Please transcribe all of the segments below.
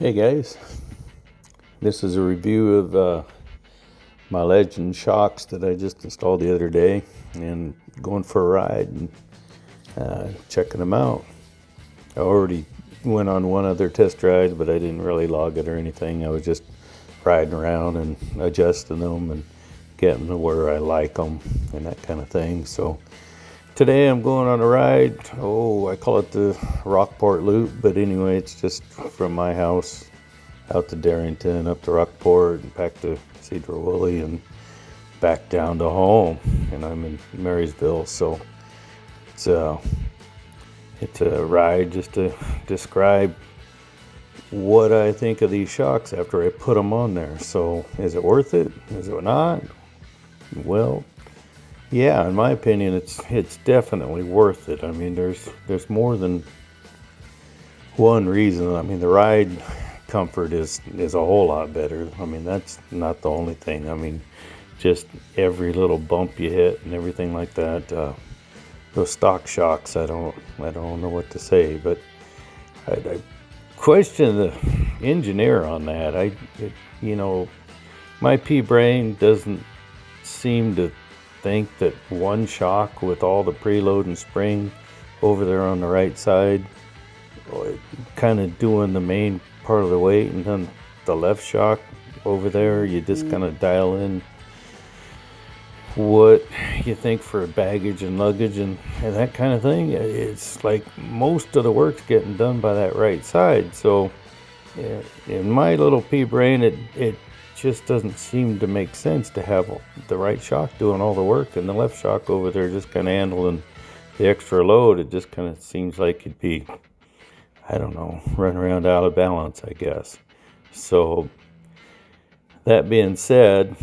Hey guys, this is a review of my Legend shocks that I just installed the other day and going for a ride and checking them out. I already went on one other test ride, but I didn't really log it or anything. I was just riding around and adjusting them and getting to where I like them and that kind of thing. So today I'm going on a ride. I call it the Rockport Loop, but anyway, it's just from my house out to Darrington, up to Rockport, and back to Cedar Woolley, and back down to home. And I'm in Marysville, so it's a ride just to describe what I think of these shocks after I put them on there. So is it worth it? Is it not? Well, yeah, in my opinion, it's definitely worth it. I mean, there's more than one reason. I mean, the ride comfort is a whole lot better. I mean, that's not the only thing. I mean, just every little bump you hit and everything like that. Those stock shocks, I don't know what to say, but I question the engineer on that. My pea brain doesn't seem to think that one shock with all the preload and spring over there on the right side, kind of doing the main part of the weight, and then the left shock over there, you just kind of dial in what you think for baggage and luggage and that kind of thing. It's like most of the work's getting done by that right side. So in my little pea brain, it just doesn't seem to make sense to have the right shock doing all the work and the left shock over there just kind of handling the extra load. It just kind of seems like it'd be, I don't know, run around out of balance, I guess. So that being said,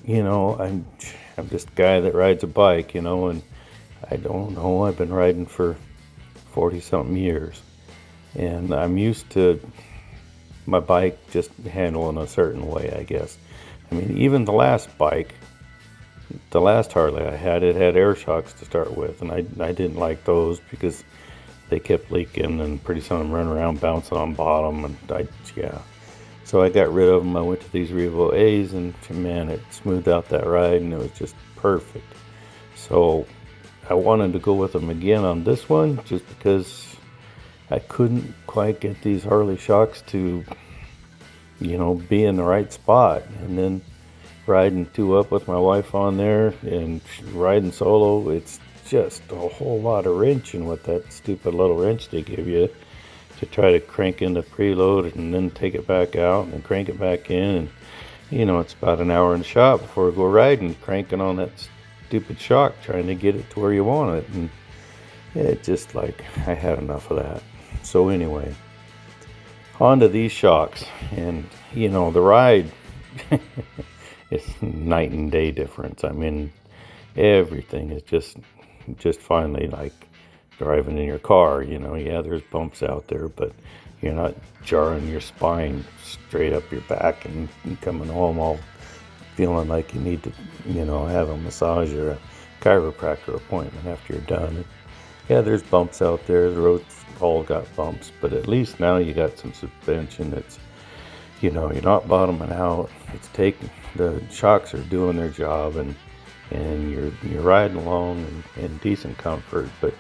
I'm just a guy that rides a bike, and I don't know, I've been riding for 40 something years, and I'm used to my bike just handling a certain way, I guess. I mean, even the last Harley I had, it had air shocks to start with, and I didn't like those because they kept leaking, and pretty soon I'm running around bouncing on bottom, and so I got rid of them. I went to these Revo A's, and man, it smoothed out that ride, and it was just perfect. So I wanted to go with them again on this one, just because I couldn't quite get these Harley shocks to, be in the right spot. And then riding two up with my wife on there and riding solo, it's just a whole lot of wrenching with that stupid little wrench they give you to try to crank in the preload and then take it back out and then crank it back in. And it's about an hour in the shop before we go riding, cranking on that stupid shock, trying to get it to where you want it. And it just like, I had enough of that. So anyway, on to these shocks. And the ride is night and day difference. I mean, everything is just finally like driving in your car. There's bumps out there, but you're not jarring your spine straight up your back and coming home all feeling like you need to, have a massage or a chiropractor appointment after you're done. There's bumps out there. The roads all got bumps, but at least now you got some suspension that's, you're not bottoming out. It's taking, the shocks are doing their job, and you're riding along in decent comfort. But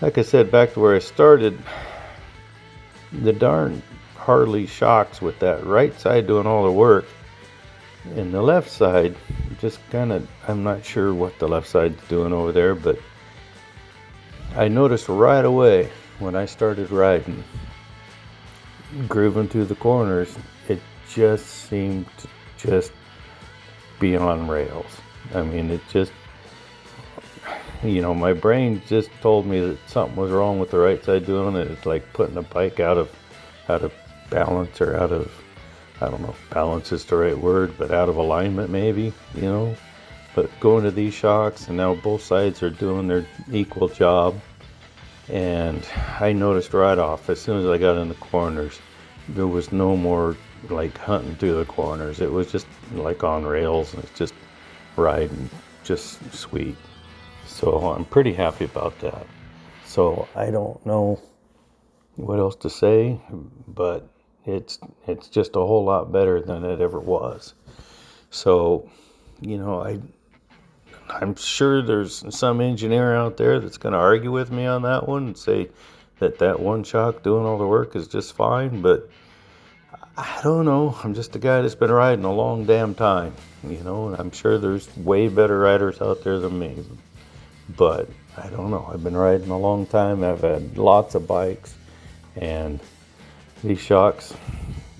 like I said, back to where I started, the darn Harley shocks with that right side doing all the work, and the left side just kind of, I'm not sure what the left side's doing over there, but I noticed right away when I started riding, grooving through the corners, it just seemed to just be on rails. I mean, it just, my brain just told me that something was wrong with the right side doing it. It's like putting a bike out of balance, or out of, I don't know if balance is the right word, but out of alignment maybe, But going to these shocks, and now both sides are doing their equal job. And I noticed right off, as soon as I got in the corners, there was no more like hunting through the corners. It was just like on rails, and it's just riding just sweet. So I'm pretty happy about that. So I don't know, what else to say, but it's just a whole lot better than it ever was. So, I'm sure there's some engineer out there that's going to argue with me on that one and say that one shock doing all the work is just fine, but I don't know. I'm just a guy that's been riding a long damn time, and I'm sure there's way better riders out there than me, but I don't know. I've been riding a long time. I've had lots of bikes, and these shocks,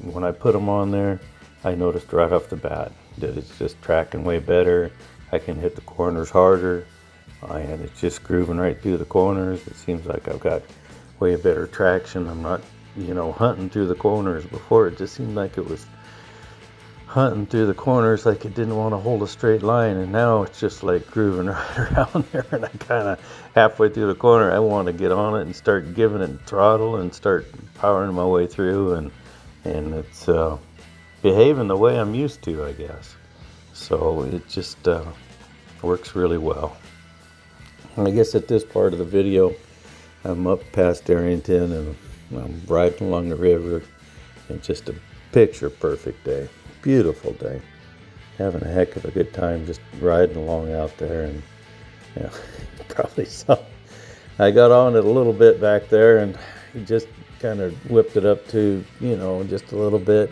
when I put them on there, I noticed right off the bat that it's just tracking way better. I can hit the corners harder, and it's just grooving right through the corners. It seems like I've got way better traction. I'm not, hunting through the corners. Before, it just seemed like it was hunting through the corners like it didn't want to hold a straight line, and now it's just like grooving right around there, and I kind of halfway through the corner I want to get on it and start giving it throttle and start powering my way through, and it's behaving the way I'm used to, I guess. So it just works really well. And I guess at this part of the video, I'm up past Darrington and I'm riding along the river, and just a picture perfect day. Beautiful day. Having a heck of a good time just riding along out there, and probably saw I got on it a little bit back there, and he just kind of whipped it up to, just a little bit.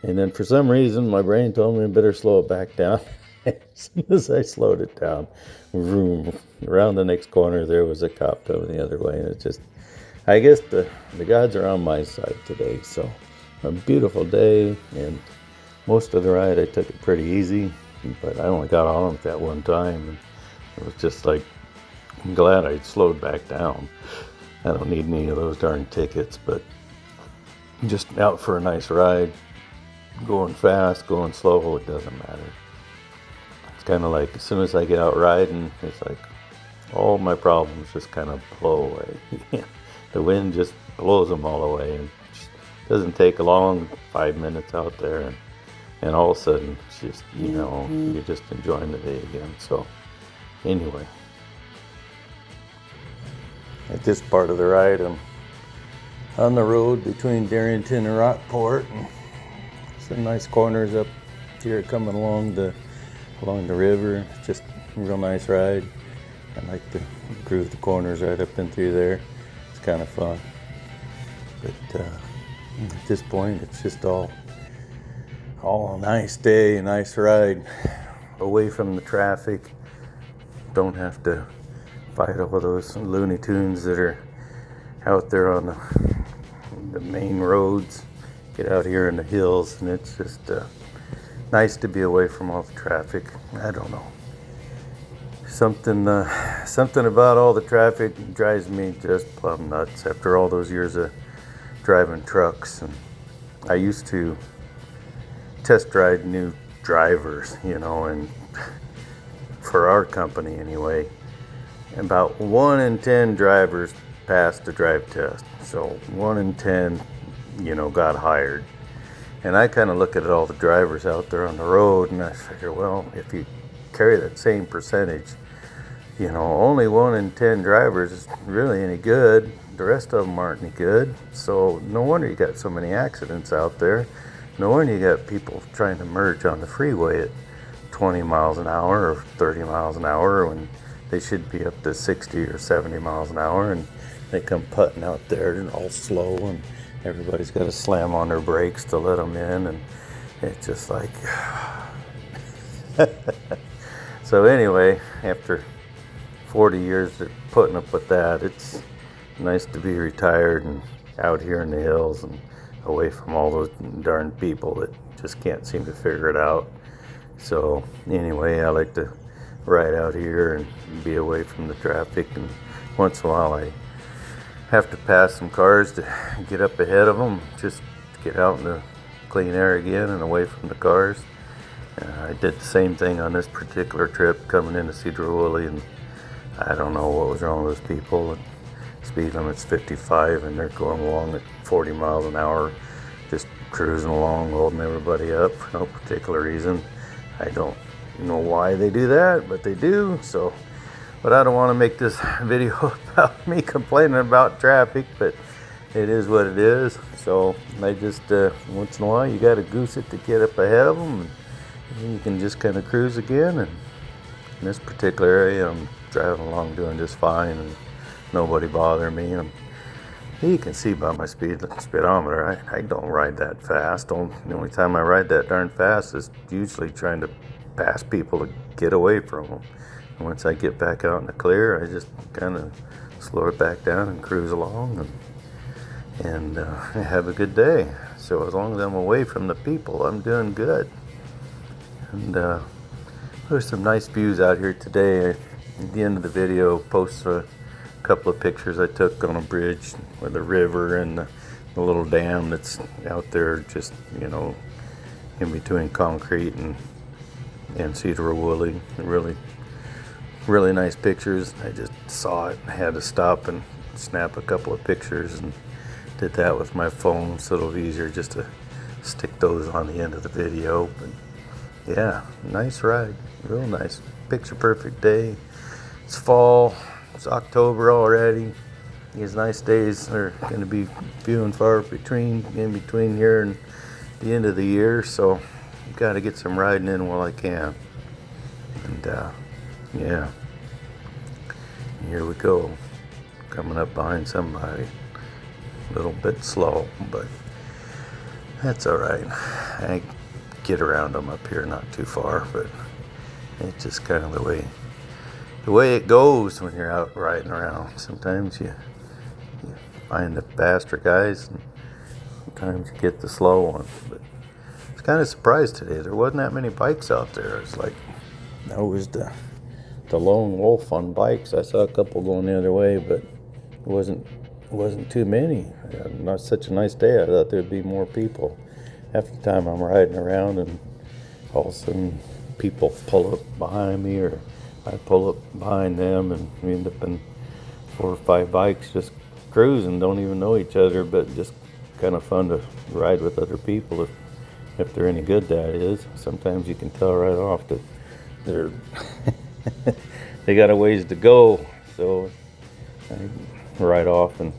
And then for some reason, my brain told me I better slow it back down. As soon as I slowed it down, vroom, around the next corner, there was a cop coming the other way. And it's just, I guess the gods are on my side today. So a beautiful day, and most of the ride I took it pretty easy, but I only got on it that one time. And it was just like, I'm glad I slowed back down. I don't need any of those darn tickets, but just out for a nice ride. Going fast, going slow, it doesn't matter. It's kind of like as soon as I get out riding, it's like all my problems just kind of blow away. The wind just blows them all away, and it just doesn't take a long 5 minutes out there, and all of a sudden it's just, you're just enjoying the day again. So anyway, at this part of the ride, I'm on the road between Darrington and Rockport, and some nice corners up here coming along the river. It's just a real nice ride. I like to groove the corners right up and through there. It's kind of fun. But at this point, it's just all a nice day, a nice ride, away from the traffic. Don't have to fight over those Looney Tunes that are out there on the main roads. Get out here in the hills, and it's just nice to be away from all the traffic. I don't know. Something about all the traffic drives me just plumb nuts after all those years of driving trucks. And I used to test ride new drivers, and for our company anyway, about 1 in 10 drivers passed the drive test. So 1 in 10 got hired. And I kind of look at all the drivers out there on the road, and I figure, well, if you carry that same percentage, only 1 in 10 drivers is really any good. The rest of them aren't any good. So no wonder you got so many accidents out there. No wonder you got people trying to merge on the freeway at 20 miles an hour or 30 miles an hour when they should be up to 60 or 70 miles an hour, and they come putting out there and all slow, and everybody's got to slam on their brakes to let them in, and it's just like... So anyway, after 40 years of putting up with that, it's nice to be retired and out here in the hills and away from all those darn people that just can't seem to figure it out. So anyway, I like to ride out here and be away from the traffic, and once in a while I have to pass some cars to get up ahead of them, just to get out in the clean air again and away from the cars. I did the same thing on this particular trip coming into Cedar Woolley, and I don't know what was wrong with those people. Speed limit's 55 and they're going along at 40 miles an hour, just cruising along, holding everybody up for no particular reason. I don't know why they do that, but they do. But I don't want to make this video about me complaining about traffic, but it is what it is. So I just once in a while you got to goose it to get up ahead of them, and then you can just kind of cruise again. And in this particular area, I'm driving along doing just fine, and nobody bothering me. And you can see by my speedometer, I don't ride that fast. The only time I ride that darn fast is usually trying to pass people to get away from them. And once I get back out in the clear, I just kind of slow it back down and cruise along and have a good day. So as long as I'm away from the people, I'm doing good. And there's some nice views out here today. At the end of the video, post a couple of pictures I took on a bridge with the river and the little dam that's out there, just in between concrete and cedar woolly. Really nice pictures. I just saw it and had to stop and snap a couple of pictures, and did that with my phone, so it'll be easier just to stick those on the end of the video. But yeah, nice ride, real nice, picture perfect day. It's fall, it's October already. These nice days are going to be few and far between, in between here and the end of the year, so I've got to get some riding in while I can. And yeah, here we go, coming up behind somebody. A little bit slow, but that's all right. I get around them up here, not too far, but it's just kind of the way it goes when you're out riding around. Sometimes you find the faster guys, and sometimes you get the slow ones. But I was kind of surprised today. There wasn't that many bikes out there. It's like that was the lone wolf on bikes. I saw a couple going the other way, but it wasn't too many. Not such a nice day. I thought there'd be more people. Half the time I'm riding around, and all of a sudden people pull up behind me, or I pull up behind them, and we end up in 4 or 5 bikes just cruising. Don't even know each other, but just kind of fun to ride with other people if they're any good, that is. Sometimes you can tell right off that they're they got a ways to go, so I ride off and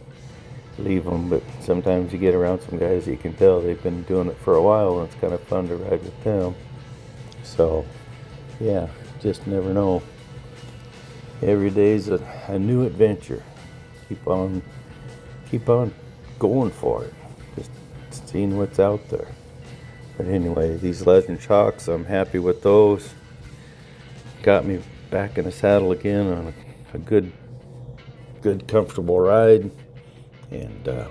leave them. But sometimes you get around some guys that you can tell they've been doing it for a while, and it's kind of fun to ride with them. So yeah, just never know. Every day's a new adventure. Keep on going for it. Just seeing what's out there. But anyway, these Legend shocks, I'm happy with those. Got me back in the saddle again on a good comfortable ride. And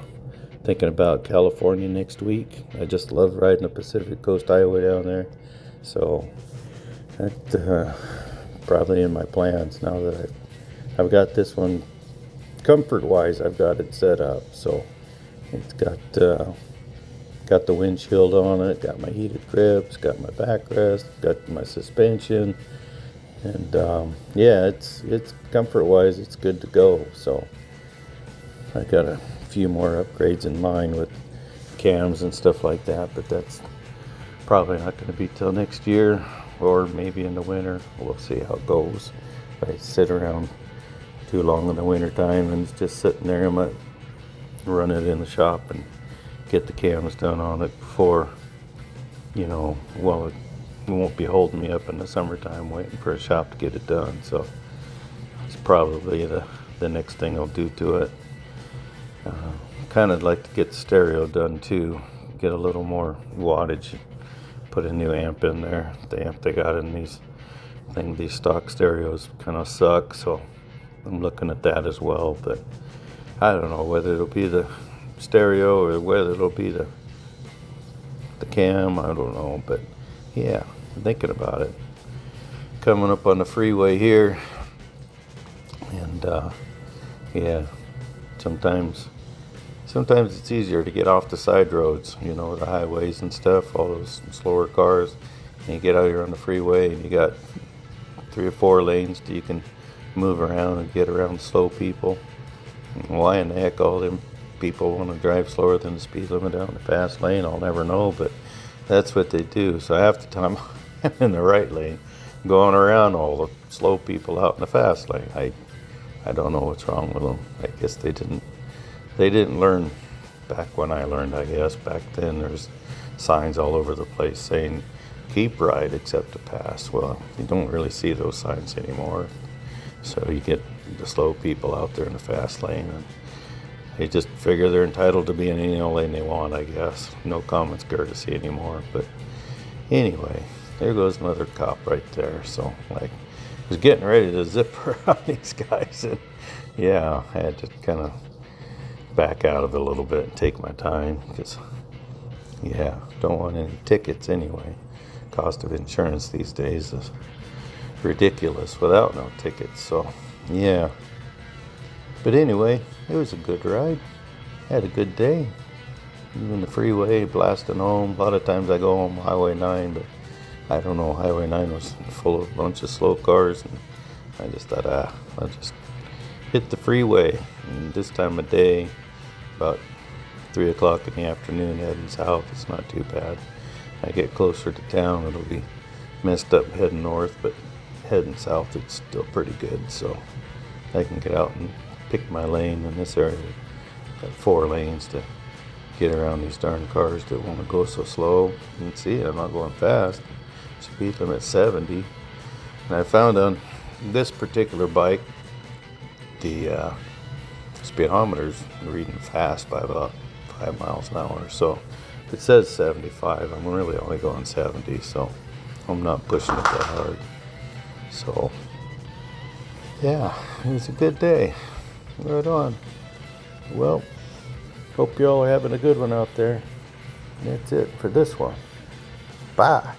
thinking about California next week. I just love riding the Pacific Coast Highway down there. So that probably in my plans now that I've got this one comfort-wise. I've got it set up, so it's got the windshield on it, got my heated grips, got my backrest, got my suspension, and yeah, it's comfort-wise, it's good to go. So I got a few more upgrades in mind with cams and stuff like that, but that's probably not going to be till next year, or maybe in the winter. We'll see how it goes. If I sit around too long in the winter time and it's just sitting there, I might run it in the shop and get the cams done on it before, well, it won't be holding me up in the summertime waiting for a shop to get it done. So it's probably the next thing I'll do to it. Kind of like to get the stereo done too, get a little more wattage, put a new amp in there. The amp they got in these stock stereos kind of suck, so I'm looking at that as well. But I don't know whether it'll be the stereo or whether it'll be the cam. I don't know, but yeah, I'm thinking about it. Coming up on the freeway here, and yeah, sometimes it's easier to get off the side roads, the highways and stuff, all those slower cars, and you get out here on the freeway and you got 3 or 4 lanes that you can move around and get around slow people. Why in the heck all them people want to drive slower than the speed limit down the fast lane, I'll never know, but that's what they do. So half the time I'm in the right lane going around all the slow people out in the fast lane. I don't know what's wrong with them. I guess they didn't learn back when I learned, I guess. Back then there's signs all over the place saying keep right except to pass. Well, you don't really see those signs anymore. So you get the slow people out there in the fast lane, and they just figure they're entitled to be in any lane they want, I guess. No common courtesy anymore. But anyway, there goes another cop right there. So like, I was getting ready to zip around these guys, and yeah, I had to kind of back out of it a little bit and take my time because, yeah, don't want any tickets anyway. Cost of insurance these days is ridiculous without no tickets. So yeah, but anyway, it was a good ride. Had a good day. Even the freeway, blasting home. A lot of times I go home Highway 9, but I don't know, Highway 9 was full of a bunch of slow cars, and I just thought, I'll just hit the freeway. And this time of day, about 3 o'clock in the afternoon, heading south, it's not too bad. I get closer to town, it'll be messed up heading north, but heading south, it's still pretty good. So I can get out and pick my lane in this area. Got 4 lanes to get around these darn cars that want to go so slow. You can see I'm not going fast. Speed limit 70. And I found on this particular bike, the speedometer's reading fast by about 5 miles an hour. So if it says 75, I'm really only going 70, so I'm not pushing it that hard. So yeah, it was a good day. Right on. Well, hope you all are having a good one out there. That's it for this one. Bye.